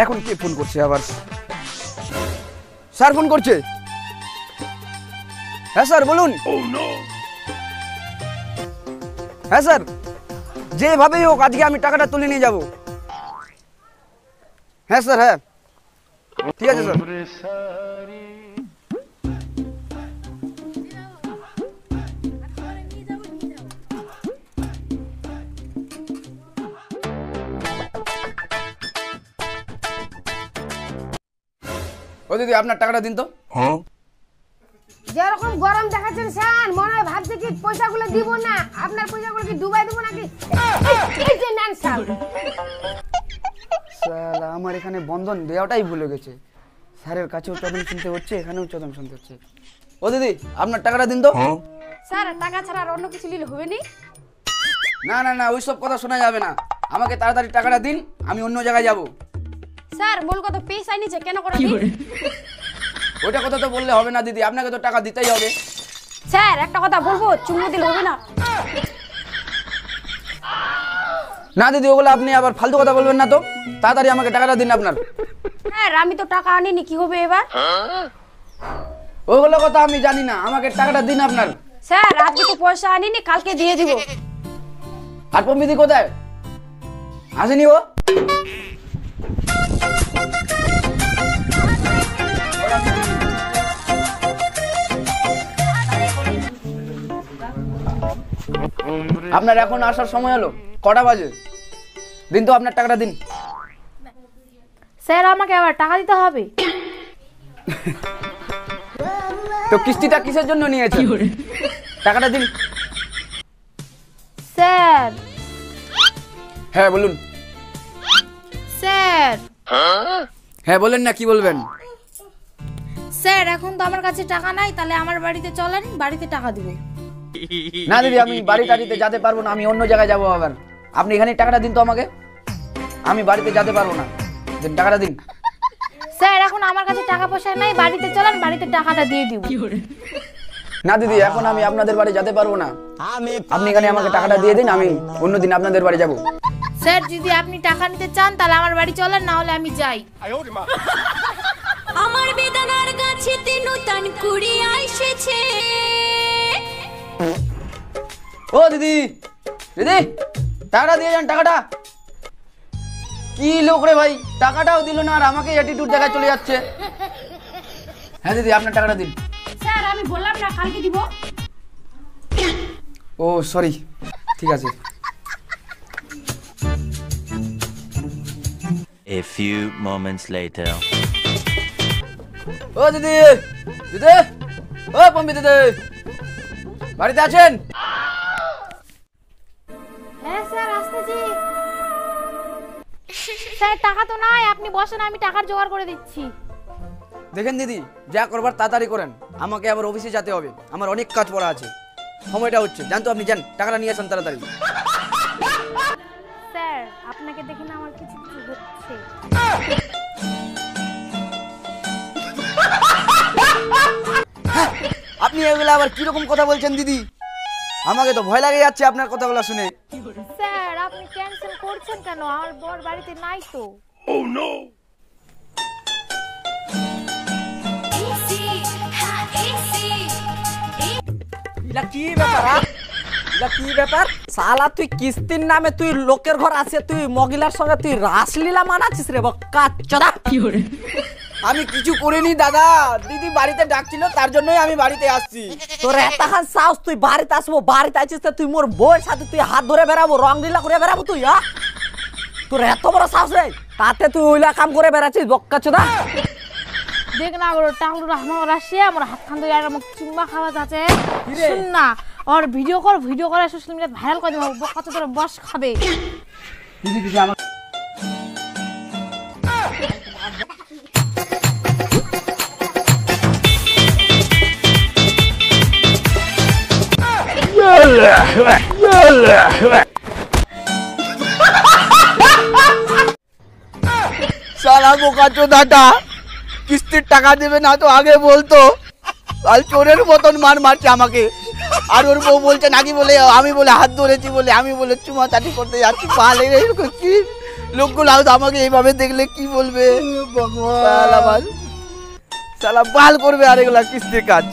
এখন কে ফোন করছে আবার? স্যার ফোন করছে। হ্যাঁ স্যার বলুন। হ্যাঁ স্যার, যেভাবেই হোক আজকে আমি টাকাটা তুলে নিয়ে যাব। হ্যাঁ স্যার, হ্যাঁ ঠিক আছে স্যার। ও দিদি আপনার টাকাটা দিন তো। যেরকম গরম দেখাচ্ছেন স্যার, মনে হয় ভাবছে কি পয়সাগুলো দিব না, আপনার পয়সাগুলো কি ডুবাই দেবো নাকি? এই যে নেন স্যার। শালা আমার এখানে বন্ধন দেওয়াটাই ভুলে গেছে। স্যারের কাছেও চদম শুনতে হচ্ছে, এখানেও চদম শুনতে হচ্ছে। ও দিদি আপনার টাকাটা দিন তো। স্যার টাকা ছাড়া আর অন্য কিছু নিলে হবে না? না না না, ওইসব কথা শোনা যাবে না। আমাকে তাড়াতাড়ি টাকাটা দিন, আমি অন্য জায়গায় যাব। স্যার মূল কথা পয়সা নিচে কেন করে দিন? ওইটা কথা তো বললে হবে না দিদি, আপনাকে তো টাকা দিতেই হবে। স্যার একটা কথা বলবো, চুমু দিলে হবে না? না দিদি, ওগুলো আপনি আবার ফালতু কথা বলবেন না তো। তাড়াতাড়ি আমাকে টাকাটা দিন আপনার। স্যার আমি তো টাকা আনিনি, কি হবে এবার? ওগুলো কথা আমি জানি না, আমাকে টাকাটা দিন আপনার। স্যার আজকে তো পয়সা আনিনি, কালকে দিয়ে দিব। আর পম্পিদি কোথায়? আসেনি ও? আপনার এখন আসার সময় হলো, কটা বাজে? দিন তো আপনার টাকাটা দিন। স্যার আমাকে আবার টাকা দিতে হবে? তো কিস্তিটা কিসের জন্য নিয়েছেন? টাকাটা দিন। স্যার। হ্যাঁ বলুন। স্যার। হ্যাঁ বলেন না, কি বলবেন? স্যার এখন তো আমার কাছে টাকা নাই, তাহলে আমার বাড়িতে চলেন, বাড়িতে টাকা দিব। না দিদি, আমি বাড়ি টাড়িতে যেতে পারবো না, আমি অন্য জায়গায় যাবো আবার। আপনি এখানে টাকাটা দিন তো আমাকে, আমি বাড়িতে যেতে পারবো না। দিন টাকাটা দিন। স্যার এখন আমার কাছে টাকা পয়সা নাই, বাড়িতে চলেন, বাড়িতে টাকাটা দিয়ে দিব। না দিদি, এখন আমি আপনাদের বাড়ি যেতে পারবো না। আপনি এখানে আমাকে টাকাটা দিয়ে দিন, আমি অন্যদিন আপনাদের বাড়ি যাব। স্যার যদি আপনি টাকা নিতে চান তাহলে আমার বাড়ি চলেন, না হলে আমি যাই। আমার বেদনার গাছেতে নতুন কুড়ি আইসেছে। ও দিদি, দিদি টাকাটা দিয়ে যান। টাকাটা কি লোক রে ভাই, টাকাটাও দিল না আর আমাকে অ্যাটিটিউড দেখায় চলে যাচ্ছে। হ্যাঁ দিদি আপনার টাকাটা দিন। স্যার আমি বললাম না কালকে দিব। ও সরি, ঠিক আছে। A few moments later. ও দিদি, দিদি, ও পম্পি দিদি, বাড়িতে আছেন? হ্যাঁ স্যার আসতেছি। স্যার টাকা তো নাই, আপনি বসেন, আমি টাকার জোগাড় করে দিচ্ছি। দেখেন দিদি, যা করবার তাড়াতাড়ি করেন, আমাকে আবার অফিসে যেতে হবে, আমার অনেক কাজ পড়া আছে। সময়টা হচ্ছে, জান তো আপনি যান, টাকাটা নিয়ে আসেন তাড়াতাড়ি। স্যার আপনাকে দেখে না আমার কিছু কিছু হচ্ছে। আপনি এগুলো আবার কিরকম কথা বলছেন দিদি? আমাকে তো ভয় লাগে যাচ্ছে আপনার কথাগুলো শুনে। স্যার আপনি ক্যান্সেল করছেন কেন? আমার বর বাড়িতে নাই তো। এটা কি ব্যাপার? এটা কি ব্যাপার? শালা তুই কিস্তির নামে তুই লোকের ঘর আছে, তুই মহিলার সঙ্গে তুই রাসলীলা মানাচ্ছিস রে বক্কা চোদা। আমি কিছু করিনি দাদা, দিদি বাড়িতে ডাকছিল তার জন্যই আমি বাড়িতে আসছি। তোর এতখান সাহস তুই বাড়িতে আসবো, বাড়িতে আছিস তুই মোর বউয়ের সাথে তুই হাত ধরে বেড়াবো, রংলীলা করে বেড়াবো তুই? তোর এত বড় সাহস রে, তাতে তুই ওইলা কাম করে বেড়াচ্ছিস বক্কা চোদা। দেখ না ওর টাকুর আমার আসে, আমার হাত খান ধরে আমার চুম্মা খাওয়া যাচ্ছে। শুন না, আর ভিডিও কর, ভিডিও করে সোশ্যাল মিডিয়ায় ভাইরাল করে দেবো, কত তোর বস খাবে। দিদি দিদি আমার সালা বোকা চোদাটা, কিস্তির টাকা দেবে না তো আগে বলতো, আর চোরের মতন মার মারছে আমাকে। আর ওর বউ বলছে নাকি বলে, আমি বলে হাত ধরেছি বলে, আমি বলে চুমা চাটি করতে যাচ্ছি, পা লেগে কি লোকগুলো আমাকে এইভাবে দেখলে কি বলবে? সালা বাল করবে আর এগুলা কিস্তির কাজ।